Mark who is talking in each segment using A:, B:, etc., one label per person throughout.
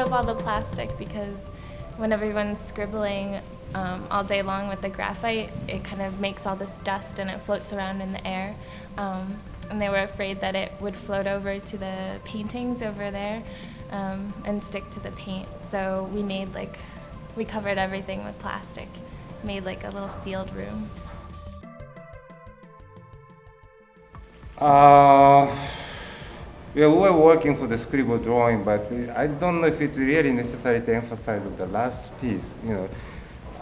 A: up all the plastic because when everyone's scribbling all day long with the graphite, it kind of makes all this dust and it floats around in the air. And they were afraid that it would float over to the paintings over there and stick to the paint. So we covered everything with plastic, made like a little sealed room.
B: We were working for the Scribble drawing, but I don't know if it's really necessary to emphasize the last piece.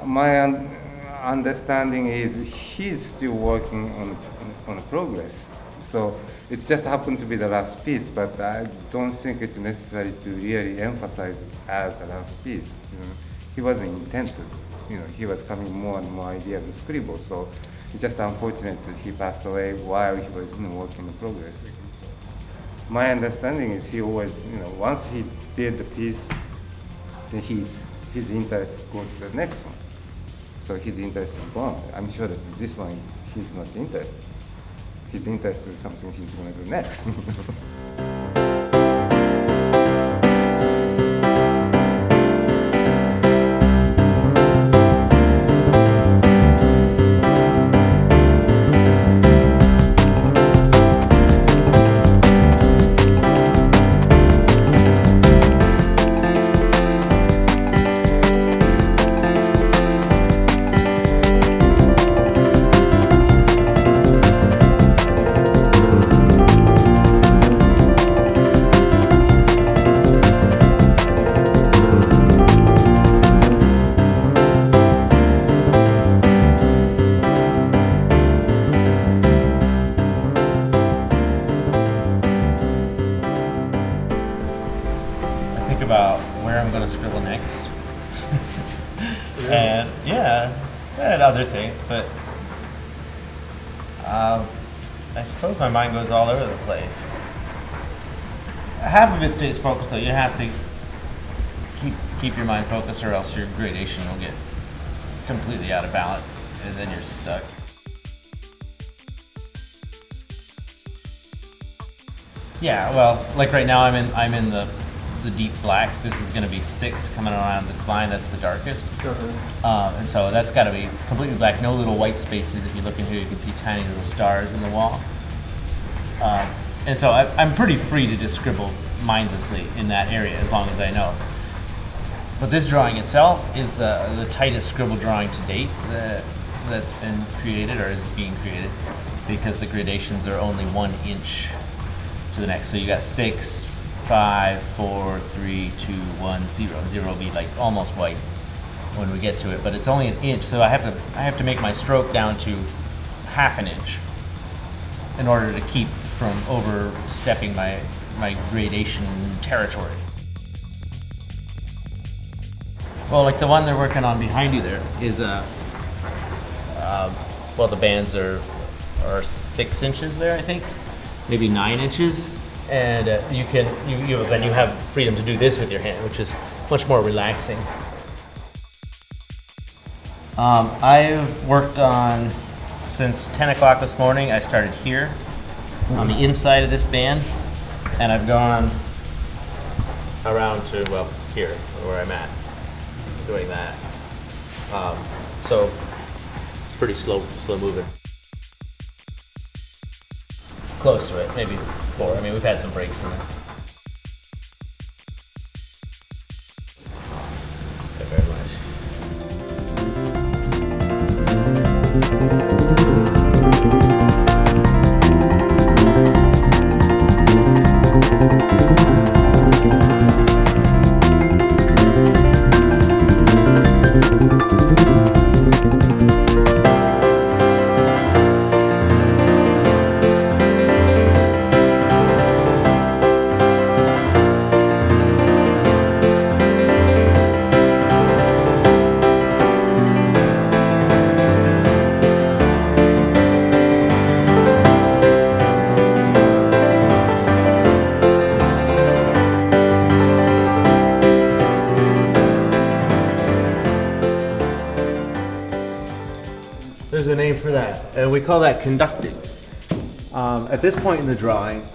B: My understanding is he's still working on progress. So it just happened to be the last piece, but I don't think it's necessary to really emphasize it as the last piece. He wasn't intended. He was coming more and more idea of the Scribble. So it's just unfortunate that he passed away while he was working in progress. My understanding is he always, once he did the piece, then his interest goes to the next one. So his interest is gone. I'm sure that this one he's not interested. His interest is something he's going to do next.
C: About where I'm going to scribble next. And and other things, but I suppose my mind goes all over the place. Half of it stays focused, though. You have to keep your mind focused, or else your gradation will get completely out of balance, and then you're stuck. Yeah, well, like right now I'm in the deep black. This is going to be 6 coming around this line. That's the darkest. And so that's got to be completely black. No little white spaces. If you look in here, you can see tiny little stars in the wall. And so I'm pretty free to just scribble mindlessly in that area as long as I know. But this drawing itself is the tightest scribble drawing to date that's been created or is being created, because the gradations are only 1 inch to the next. So you got 6, 5, 4, 3, 2, 1, 0. 0 will be like almost white when we get to it, but it's only 1 inch, so I have to make my stroke down to 1/2 inch in order to keep from overstepping my gradation territory. Well, like the one they're working on behind you there is well, the bands are 6 inches there, I think, maybe 9 inches. And then you have freedom to do this with your hand, which is much more relaxing. I've worked on since 10 o'clock this morning. I started here on the inside of this band, and I've gone around to, well, here where I'm at, doing that. So it's pretty slow moving. Close to it, maybe 4. I mean, we've had some breaks in there. Thank you very much. There's a name for that, and we call that conducting. At this point in the drawing,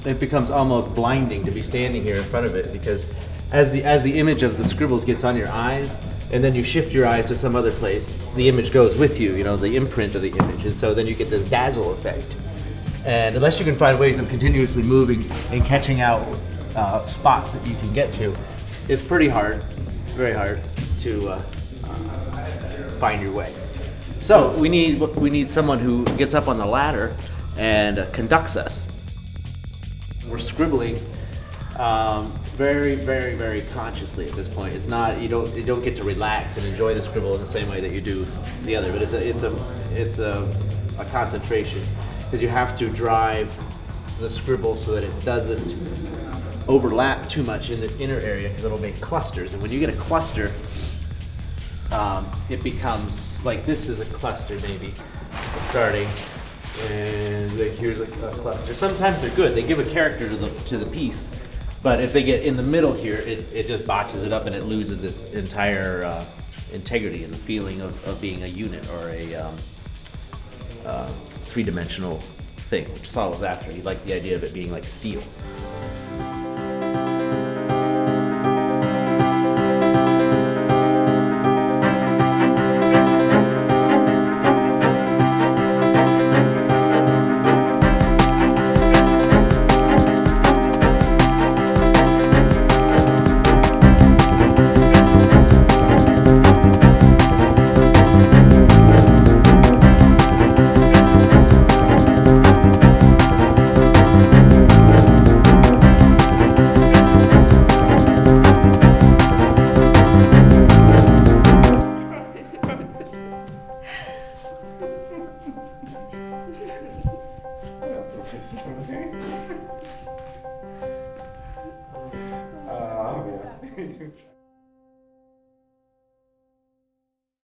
C: it becomes almost blinding to be standing here in front of it, because as the image of the scribbles gets on your eyes, and then you shift your eyes to some other place, the image goes with you, you know, the imprint of the image. And so then you get this dazzle effect. And unless you can find ways of continuously moving and catching out spots that you can get to, it's pretty hard, very hard to find your way. So we need someone who gets up on the ladder and conducts us. We're scribbling very, very, very consciously at this point. It's not, you don't get to relax and enjoy the scribble in the same way that you do the other, but it's a concentration, because you have to drive the scribble so that it doesn't overlap too much in this inner area, because it'll make clusters. And when you get a cluster, it becomes like this is a cluster maybe starting, and like here's a cluster. Sometimes they're good; they give a character to the piece. But if they get in the middle here, it just botches it up and it loses its entire integrity and the feeling of being a unit or a three-dimensional thing, which Saul was after. He liked the idea of it being like steel.
B: Yeah.